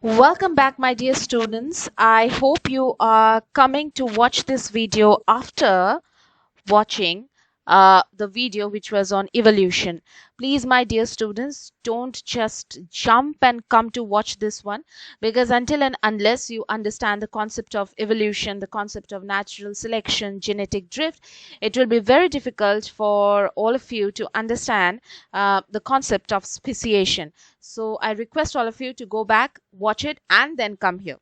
Welcome back, my dear students. I hope you are coming to watch this video after watching the video which was on evolution. Please, my dear students, don't just jump and come to watch this one, because until and unless you understand the concept of evolution, the concept of natural selection, genetic drift, it will be very difficult for all of you to understand the concept of speciation. So I request all of you to go back, watch it, and then come here.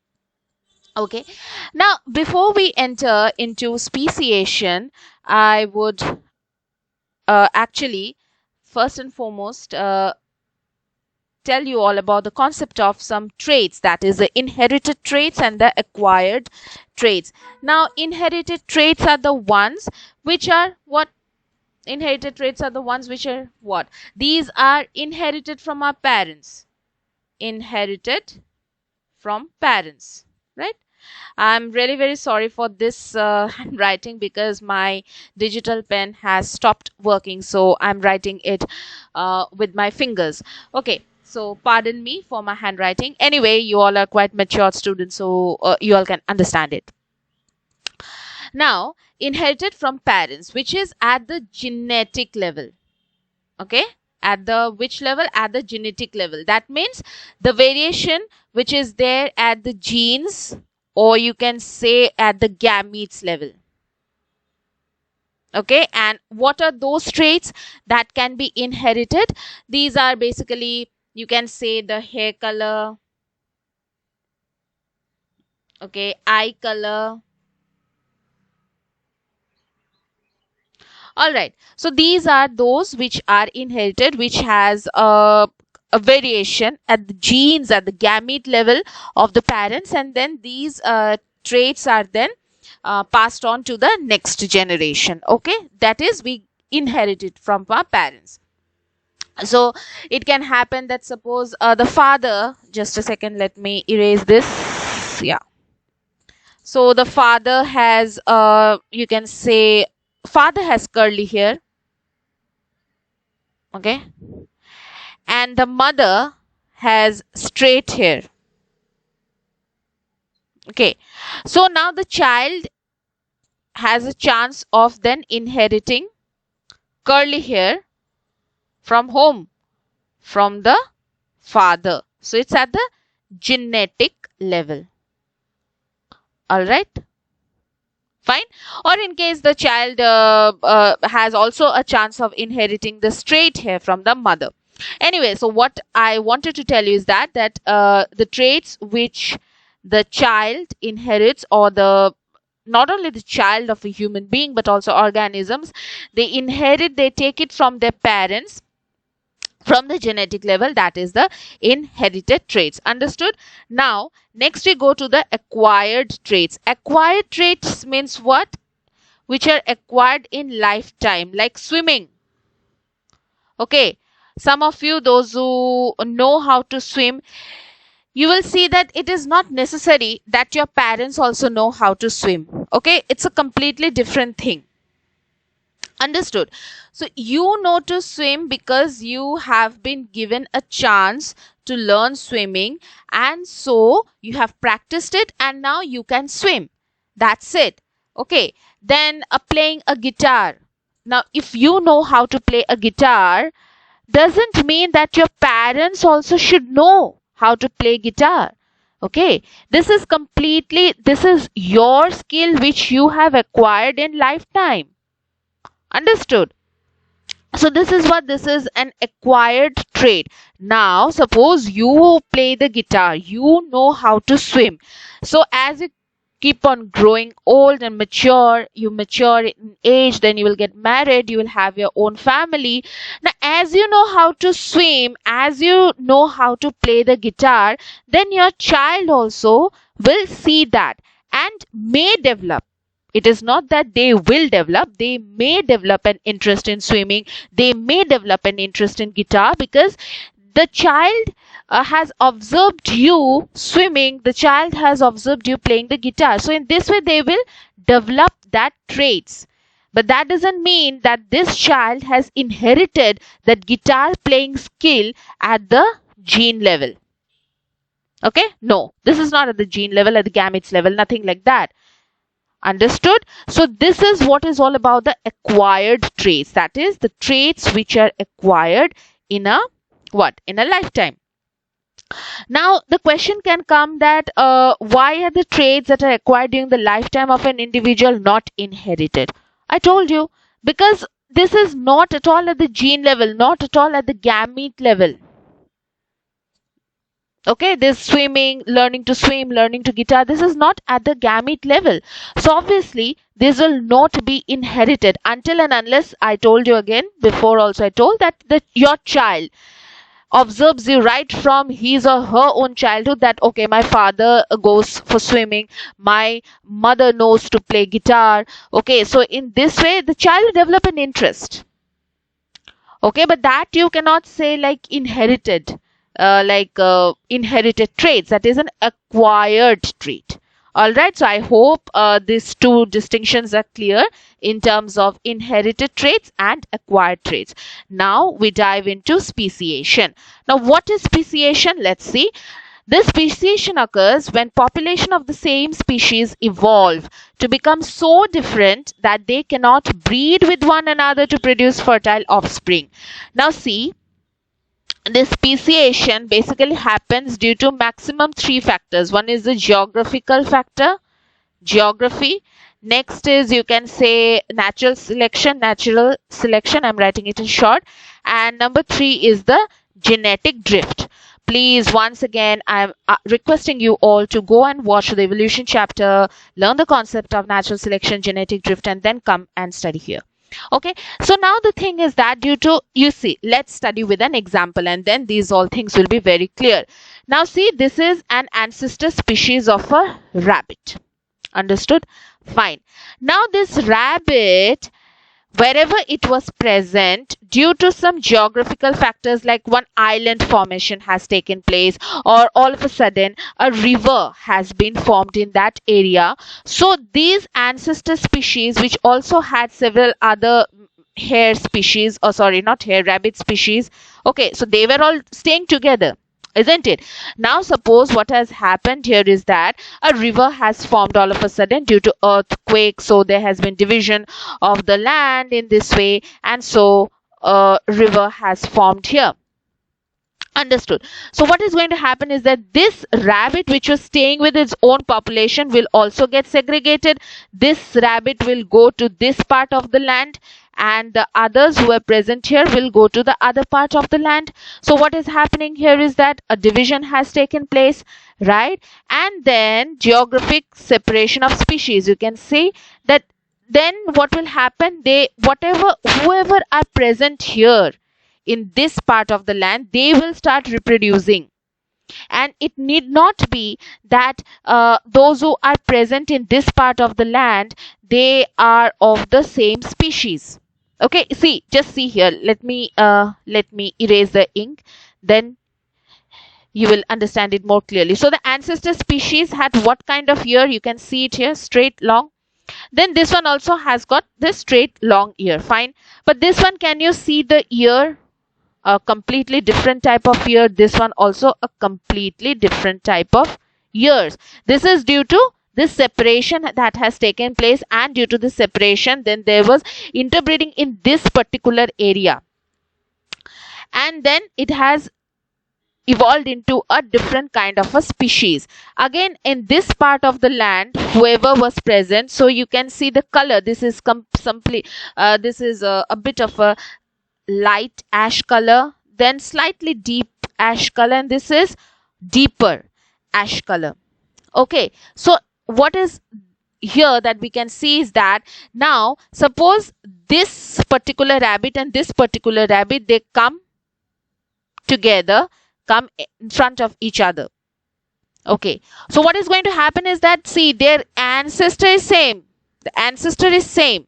Okay, now before we enter into speciation, I would actually first and foremost tell you all about the concept of some traits, that is the inherited traits and the acquired traits. Now inherited traits are the ones which are what? Inherited traits are the ones which are what? These are inherited from our parents. Inherited from parents, right? I'm really very sorry for this handwriting, because my digital pen has stopped working, so I'm writing it with my fingers. Okay, so pardon me for my handwriting. Anyway, you all are quite mature students, so you all can understand it. Now, inherited from parents, which is at the genetic level. Okay, at the which level? At the genetic level. That means the variation which is there at the genes, or you can say at the gametes level. Okay, and what are those traits that can be inherited? These are basically, you can say, the hair color, okay, eye color. All right, so these are those which are inherited, which has a variation at the genes, at the gamete level of the parents, and then these traits are then passed on to the next generation. Okay, that is, we inherit it from our parents. So it can happen that suppose the father, just a second, let me erase this. Yeah, so the father has you can say, father has curly hair, okay, and the mother has straight hair. Okay, so now the child has a chance of then inheriting curly hair from whom? From the father. So it's at the genetic level. All right, fine. Or in case the child has also a chance of inheriting the straight hair from the mother. Anyway, so what I wanted to tell you is that the traits which the child inherits, or the not only the child of a human being but also organisms, they inherit, they take it from their parents, from the genetic level. That is the inherited traits. Understood? Now next we go to the acquired traits. Acquired traits means what? Which are acquired in lifetime, like swimming. Okay, some of you, those who know how to swim, you will see that it is not necessary that your parents also know how to swim. Okay, it's a completely different thing. Understood? So you know to swim because you have been given a chance to learn swimming, and so you have practiced it and now you can swim. That's it. Okay, then playing a guitar. Now if you know how to play a guitar, doesn't mean that your parents also should know how to play guitar. Okay, this is your skill which you have acquired in lifetime. Understood? So this is what this is, an acquired trait. Now suppose you play the guitar, you know how to swim. So as you keep on growing old and mature, you mature in age, then you will get married, you will have your own family. Now as you know how to swim, as you know how to play the guitar, then your child also will see that and may develop. It is not that they will develop, they may develop an interest in swimming, they may develop an interest in guitar, because the child has observed you swimming, the child has observed you playing the guitar. So in this way they will develop that traits. But that doesn't mean that this child has inherited that guitar playing skill at the gene level. Okay, no, this is not at the gene level, at the gametes level, nothing like that. Understood? So this is what is all about the acquired traits, that is the traits which are acquired in a what, in a lifetime. Now the question can come that why are the traits that are acquired during the lifetime of an individual not inherited? I told you, because this is not at all at the gene level, not at all at the gamete level. Okay, this swimming, learning to swim, learning to guitar, this is not at the gamete level. So obviously this will not be inherited until and unless, I told you again before also, I told that your child observes you right from his or her own childhood, that okay, my father goes for swimming, my mother knows to play guitar. Okay, so in this way the child will develop an interest. Okay, but that you cannot say like inherited, inherited traits, that is an acquired trait. All right, so I hope these two distinctions are clear in terms of inherited traits and acquired traits. Now we dive into speciation. Now what is speciation? Let's see. This speciation occurs when population of the same species evolve to become so different that they cannot breed with one another to produce fertile offspring. Now see, this speciation basically happens due to maximum three factors. One is the geographical factor, geography. Next is, you can say, natural selection, I'm writing it in short. And number three is the genetic drift. Please, once again, I'm requesting you all to go and watch the evolution chapter, learn the concept of natural selection, genetic drift, and then come and study here. Okay, so now the thing is that due to, you see, let's study with an example and then these all things will be very clear. Now see, this is an ancestor species of a rabbit. Understood? Fine. Now this rabbit, wherever it was present, due to some geographical factors like one island formation has taken place, or all of a sudden a river has been formed in that area, so these ancestor species, which also had several other hare species, or sorry, not hare, rabbit species, okay, so they were all staying together, isn't it? Now suppose what has happened here is that a river has formed all of a sudden due to earthquake, so there has been division of the land in this way, and so a river has formed here. Understood? So what is going to happen is that this rabbit which was staying with its own population will also get segregated. This rabbit will go to this part of the land, and the others who are present here will go to the other part of the land. So what is happening here is that a division has taken place, right? And then geographic separation of species. You can see that then what will happen, whoever are present here in this part of the land, they will start reproducing. And it need not be that those who are present in this part of the land, they are of the same species. Okay, see, just see here, let me erase the ink, then you will understand it more clearly. So the ancestor species had what kind of ear? You can see it here, straight, long. Then this one also has got this straight long ear, fine. But this one, can you see the ear? A completely different type of ear. This one also a completely different type of ears. This is due to this separation that has taken place, and due to this separation then there was interbreeding in this particular area, and then it has evolved into a different kind of a species. Again, in this part of the land, whoever was present, so you can see the color, this is this is a bit of a light ash color, then slightly deep ash color, and this is deeper ash color. Okay, so what is here that we can see is that now suppose this particular rabbit and this particular rabbit, they come together, come in front of each other. Okay, so what is going to happen is that, see, their ancestor is same, the ancestor is same.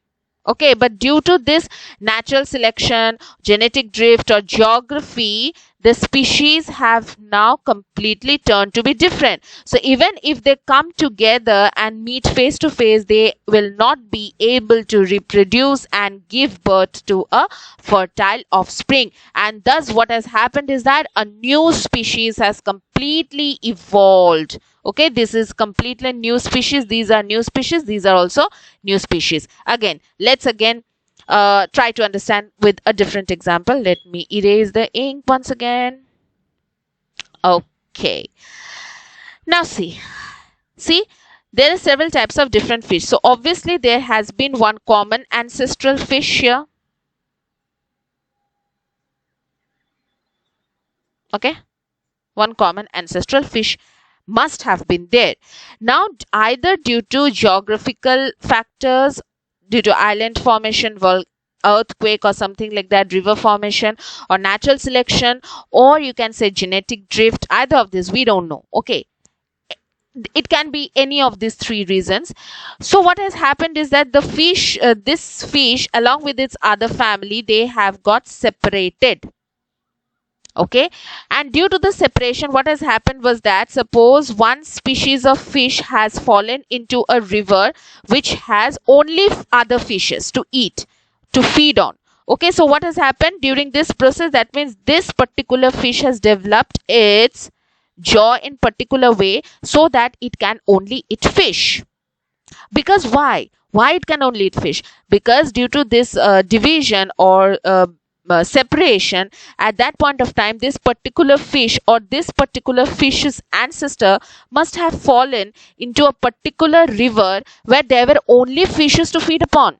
Okay, but due to this natural selection, genetic drift, or geography, the species have now completely turned to be different. So even if they come together and meet face to face, they will not be able to reproduce and give birth to a fertile offspring. And thus what has happened is that a new species has completely evolved. Okay, this is completely new species. These are new species. These are also new species. Again, let's try to understand with a different example. Let me erase the ink once again. Okay. Now see, there are several types of different fish. So obviously there has been one common ancestral fish here. Okay, one common ancestral fish must have been there. Now either due to geographical factors, due to island formation, earthquake or something like that, river formation, or natural selection, or you can say genetic drift, either of this we don't know. Okay, it can be any of these three reasons. So what has happened is that the fish, this fish along with its other family, they have got separated. Okay, and due to the separation, what has happened was that, suppose one species of fish has fallen into a river which has only other fishes to eat, to feed on. Okay, so what has happened during this process, that means this particular fish has developed its jaw in particular way so that it can only eat fish. Because why it can only eat fish? Because due to this division or separation, at that point of time, this particular fish or this particular fish's ancestor must have fallen into a particular river where there were only fishes to feed upon.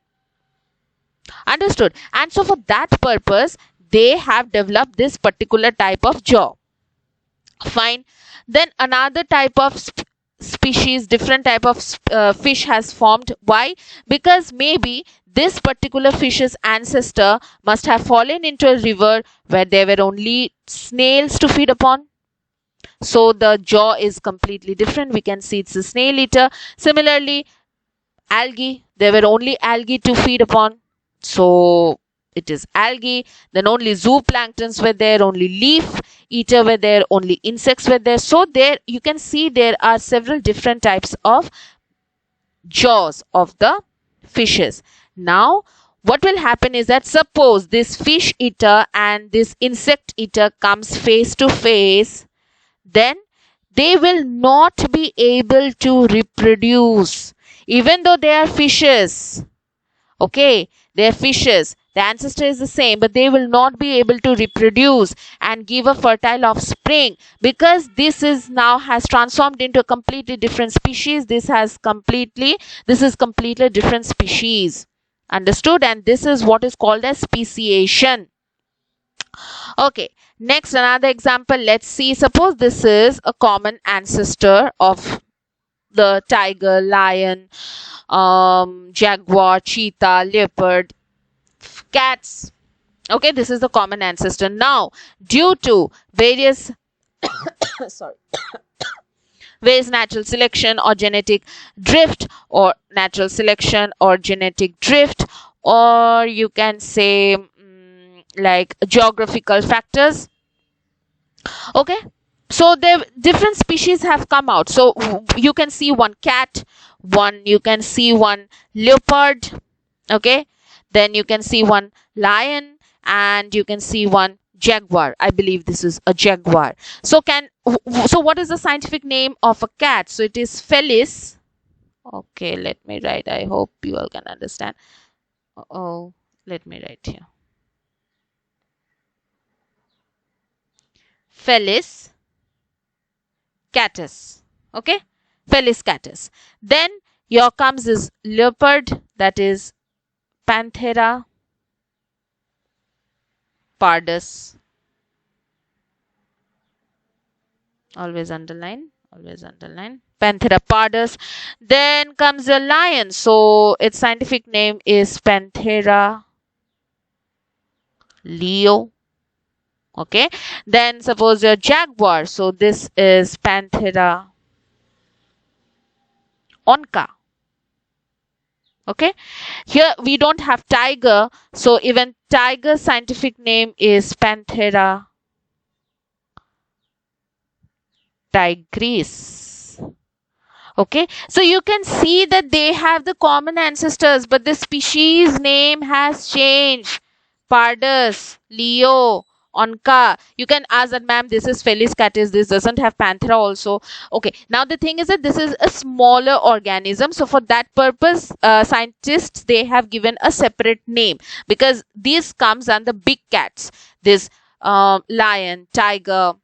Understood? And so for that purpose, they have developed this particular type of jaw. Fine. Then another type of species, different type of fish has formed. Why? Because maybe this particular fish's ancestor must have fallen into a river where there were only snails to feed upon. So the jaw is completely different. We can see it's a snail eater. Similarly, algae, there were only algae to feed upon. So it is algae. Then only zooplanktons were there, only leaf eater were there, only insects were there. So there you can see there are several different types of jaws of the fishes. Now what will happen is that, suppose this fish eater and this insect eater comes face to face, then they will not be able to reproduce even though they are fishes. Okay, they are fishes, the ancestor is the same, but they will not be able to reproduce and give a fertile offspring, because this is now has transformed into a completely different species. This is completely different species. Understood? And this is what is called as speciation. Okay, next another example. Let's see, suppose this is a common ancestor of the tiger, lion, jaguar, cheetah, leopard, cats. Okay, this is the common ancestor. Now due to various various natural selection or genetic drift, or natural selection or genetic drift, or you can say like geographical factors. Okay, so there different species have come out. So you can see one cat, you can see one leopard. Okay, then you can see one lion, and you can see one jaguar. I believe this is a jaguar. So what is the scientific name of a cat? So it is Felis. Okay, let me write. I hope you all can understand. Let me write here. Felis catus. Okay, Felis catus. Then here comes this leopard, that is Panthera pardus. Always underline. Panthera pardus. Then comes the lion. So its scientific name is Panthera leo. Okay, then suppose your jaguar. So this is Panthera onca. Okay, here we don't have tiger, so even tiger scientific name is Panthera tigris. Okay, so you can see that they have the common ancestors, but the species name has changed. Pardus, Leo, Onca. You can ask that, ma'am, this is Felis catus, this doesn't have Panthera also. Okay, now the thing is that this is a smaller organism. So for that purpose, scientists, they have given a separate name because this comes under big cats. This lion, tiger,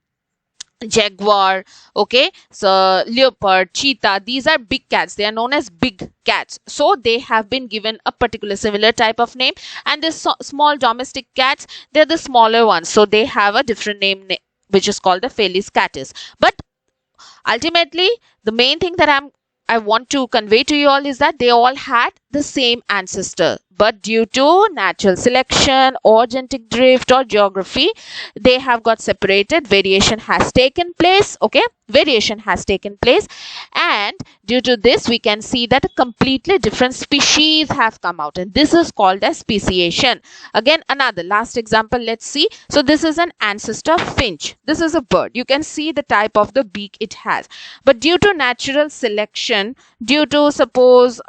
jaguar, okay, so leopard, cheetah, these are big cats, they are known as big cats, so they have been given a particular similar type of name. And the small domestic cats, they're the smaller ones, so they have a different name, which is called the Felis catus. But ultimately, the main thing that I want to convey to you all is that they all had the same ancestor, but due to natural selection or genetic drift or geography, they have got separated. Variation has taken place. Okay, variation has taken place, and due to this, we can see that a completely different species have come out, and this is called as speciation. Again, another last example. Let's see. So this is an ancestor finch. This is a bird. You can see the type of the beak it has, but due to natural selection, due to suppose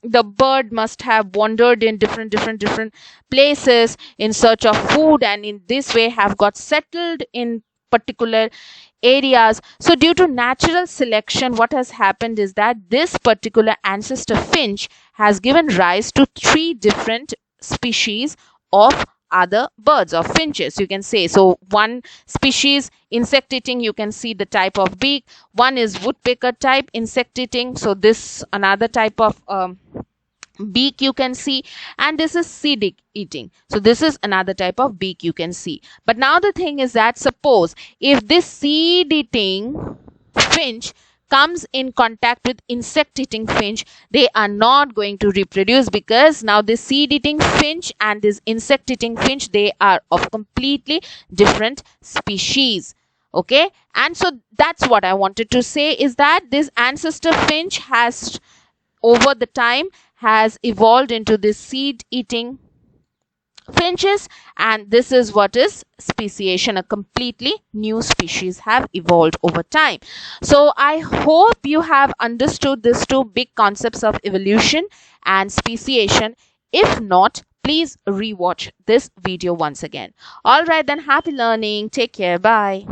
the bird must have wandered in different places in search of food, and in this way have got settled in particular areas. So due to natural selection, what has happened is that this particular ancestor finch has given rise to 3 different species of other birds or finches, you can say. So one species insect eating, you can see the type of beak. One is woodpecker type insect eating, so this another type of beak you can see, and this is seed eating, so this is another type of beak you can see. But now the thing is that suppose if this seed eating finch comes in contact with insect eating finch, they are not going to reproduce, because now this seed eating finch and this insect eating finch, they are of completely different species. Okay, and so that's what I wanted to say, is that this ancestor finch has over the time has evolved into this seed eating finches, and this is what is speciation. A completely new species have evolved over time. So I hope you have understood these 2 big concepts of evolution and speciation. If not, please rewatch this video once again. All right, then, happy learning. Take care. Bye.